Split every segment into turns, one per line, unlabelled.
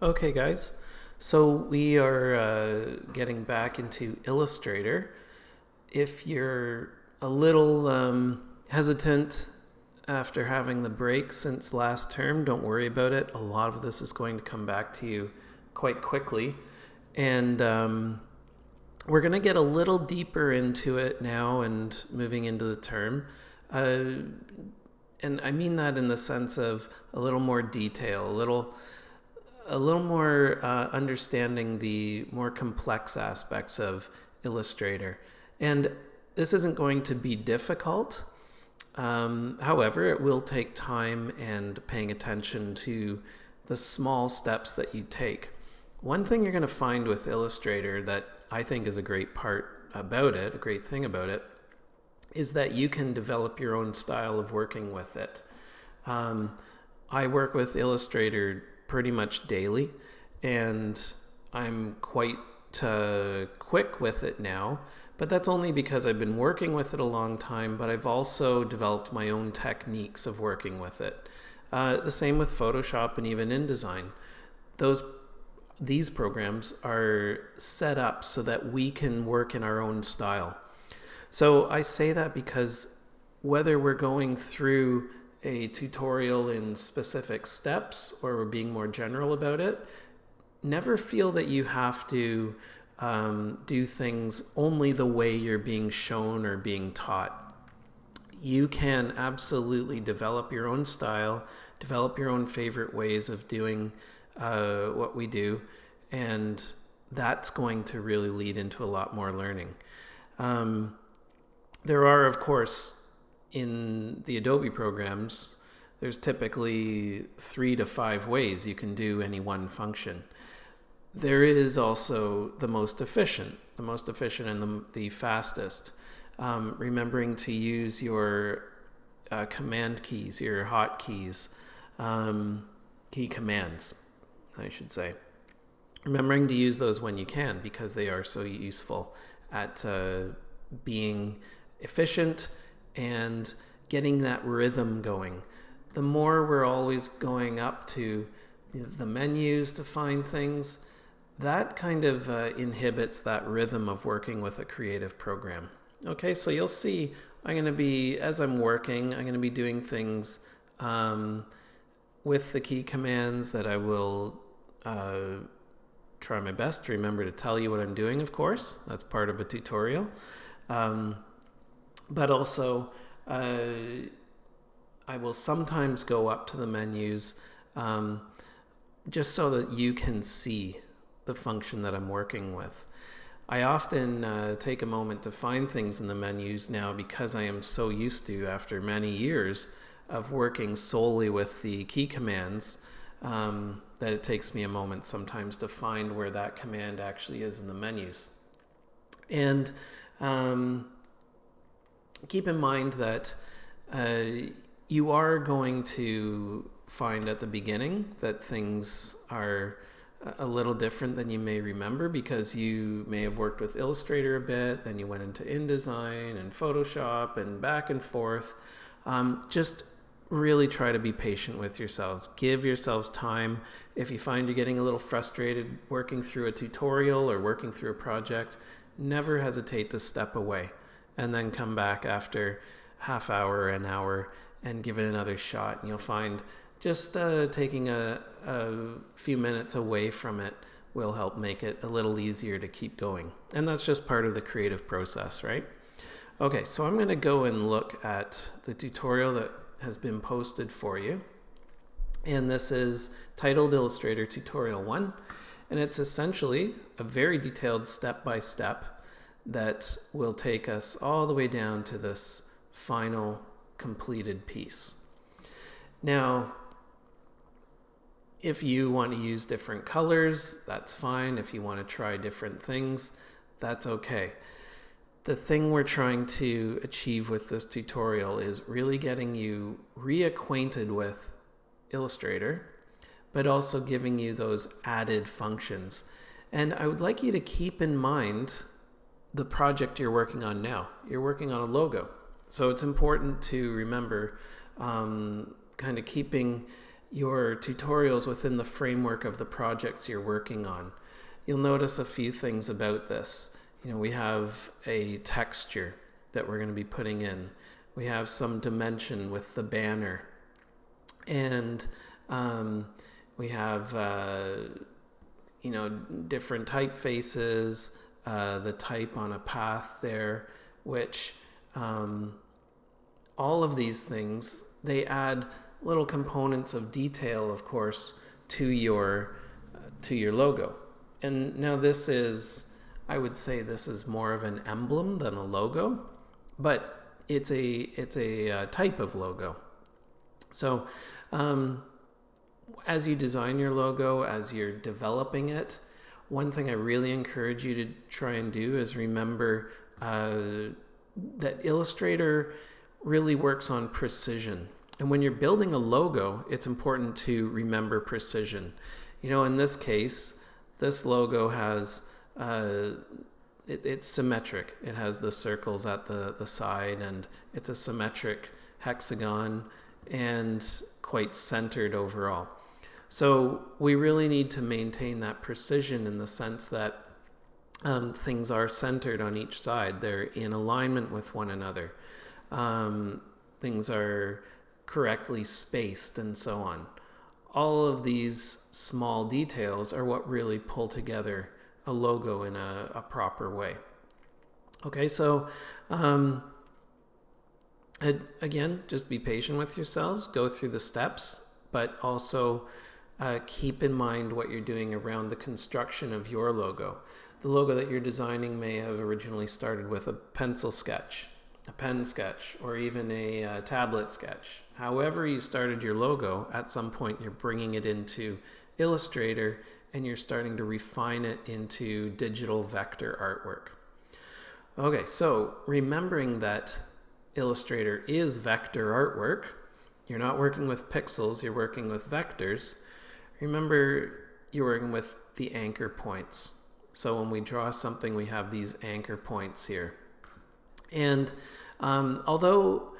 Okay, guys. So we are getting back into Illustrator. If you're a little hesitant after having the break since last term, don't worry about it. A lot of this is going to come back to you quite quickly. And we're going to get a little deeper into it now and moving into the term. And I mean that in the sense of a little more detail, a little more understanding the more complex aspects of Illustrator. And this isn't going to be difficult. However, it will take time and paying attention to the small steps that you take. One thing you're going to find with Illustrator that I think is a great thing about it, is that you can develop your own style of working with it. I work with Illustrator pretty much daily, and I'm quite quick with it now, but that's only because I've been working with it a long time, but I've also developed my own techniques of working with it. The same with Photoshop and even InDesign. These programs are set up so that we can work in our own style. So I say that because whether we're going through a tutorial in specific steps or we're being more general about it, never feel that you have to do things only the way you're being shown or being taught. You can absolutely develop your own style, develop your own favorite ways of doing what we do, and that's going to really lead into a lot more learning. There are, of course, in the Adobe programs, there's typically 3 to 5 ways you can do any one function. There is also the most efficient and the fastest. Remembering to use your command keys, your hotkeys, key commands, I should say. Remembering to use those when you can, because they are so useful at being efficient and getting that rhythm going. The more we're always going up to the menus to find things, that kind of inhibits that rhythm of working with a creative program. Okay, so you'll see as I'm working, I'm going to be doing things with the key commands that I will try my best to remember to tell you what I'm doing, of course. That's part of a tutorial. But also, I will sometimes go up to the menus just so that you can see the function that I'm working with. I often take a moment to find things in the menus now because I am so used to, after many years of working solely with the key commands, that it takes me a moment sometimes to find where that command actually is in the menus. And keep in mind that you are going to find at the beginning that things are a little different than you may remember, because you may have worked with Illustrator a bit, then you went into InDesign and Photoshop and back and forth. Just really try to be patient with yourselves. Give yourselves time. If you find you're getting a little frustrated working through a tutorial or working through a project, never hesitate to step away and then come back after half hour, an hour, and give it another shot. And you'll find just taking a few minutes away from it will help make it a little easier to keep going. And that's just part of the creative process, right? Okay, so I'm going to go and look at the tutorial that has been posted for you. And this is titled Illustrator Tutorial 1. And it's essentially a very detailed step-by-step that will take us all the way down to this final completed piece. Now, if you want to use different colors, that's fine. If you want to try different things, that's okay. The thing we're trying to achieve with this tutorial is really getting you reacquainted with Illustrator, but also giving you those added functions. And I would like you to keep in mind the project you're working on now. You're working on a logo. So it's important to remember kind of keeping your tutorials within the framework of the projects you're working on, you'll notice a few things about this. We have a texture that we're going to be putting in. We have some dimension with the banner. And we have, different typefaces, the type on a path there, which all of these things, they add little components of detail, of course, to your logo. And now this is, I would say this is more of an emblem than a logo, but it's a type of logo. So as you design your logo, as you're developing it, one thing I really encourage you to try and do is remember that Illustrator really works on precision. And when you're building a logo, it's important to remember precision. In this case, this logo has, it's symmetric. It has the circles at the side, and it's a symmetric hexagon and quite centered overall. So we really need to maintain that precision in the sense that things are centered on each side. They're in alignment with one another. Things are correctly spaced and so on. All of these small details are what really pull together a logo in a proper way. Okay, so again, just be patient with yourselves, go through the steps, but also keep in mind what you're doing around the construction of your logo. The logo that you're designing may have originally started with a pencil sketch, a pen sketch, or even a tablet sketch. However you started your logo, at some point you're bringing it into Illustrator and you're starting to refine it into digital vector artwork. Okay, so remembering that Illustrator is vector artwork, you're not working with pixels, you're working with vectors. Remember, you're working with the anchor points. So when we draw something, we have these anchor points here. And although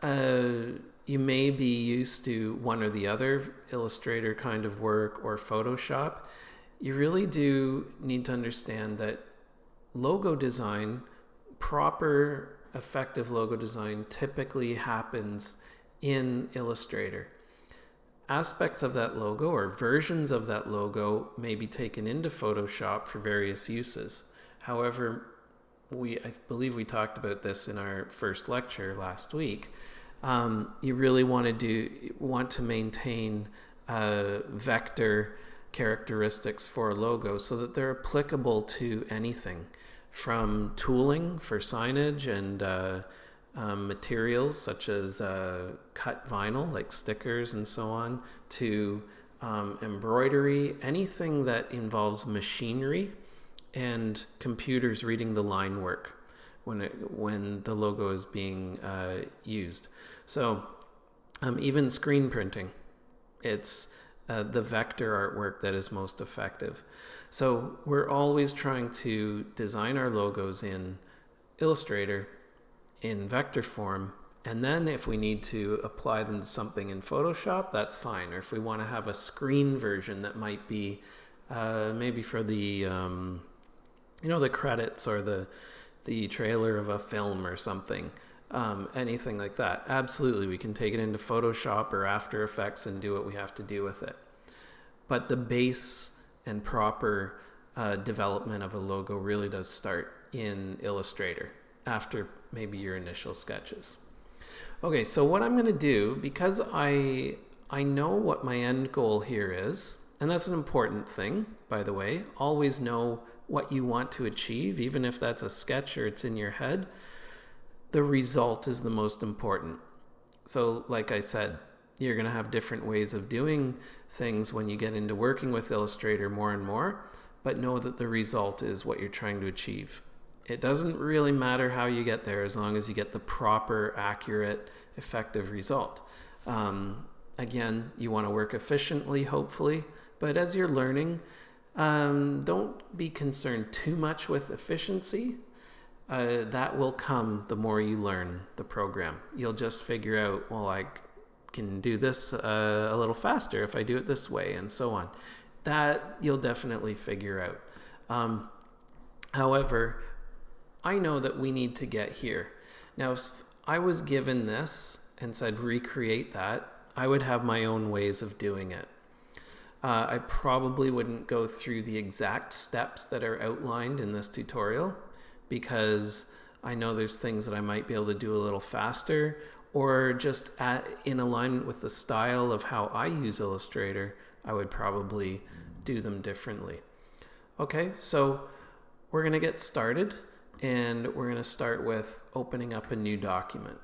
you may be used to one or the other, Illustrator kind of work or Photoshop, you really do need to understand that logo design, proper effective logo design, typically happens in Illustrator. Aspects of that logo or versions of that logo may be taken into Photoshop for various uses. However, I believe we talked about this in our first lecture last week. You really want to maintain vector characteristics for a logo so that they're applicable to anything, from tooling for signage and materials such as cut vinyl like stickers and so on, to embroidery, anything that involves machinery and computers reading the line work when the logo is being used. So even screen printing, it's the vector artwork that is most effective. So we're always trying to design our logos in Illustrator in vector form, and then if we need to apply them to something in Photoshop, that's fine. Or if we want to have a screen version that might be maybe for the the credits or the trailer of a film or something, anything like that, absolutely we can take it into Photoshop or After Effects and do what we have to do with it. But the base and proper development of a logo really does start in Illustrator after maybe your initial sketches. Okay, so what I'm going to do, because I know what my end goal here is, and that's an important thing, by the way, always know what you want to achieve, even if that's a sketch or it's in your head. The result is the most important. So like I said, you're going to have different ways of doing things when you get into working with Illustrator more and more, but know that the result is what you're trying to achieve. It doesn't really matter how you get there as long as you get the proper, accurate, effective result. Again, you want to work efficiently, hopefully, but as you're learning, don't be concerned too much with efficiency. That will come the more you learn the program. You'll just figure out, well, I can do this a little faster if I do it this way, and so on. That you'll definitely figure out. However, I know that we need to get here. Now, if I was given this and said recreate that, I would have my own ways of doing it. I probably wouldn't go through the exact steps that are outlined in this tutorial, because I know there's things that I might be able to do a little faster, or just in alignment with the style of how I use Illustrator, I would probably do them differently. Okay, so we're going to get started, and we're going to start with opening up a new document.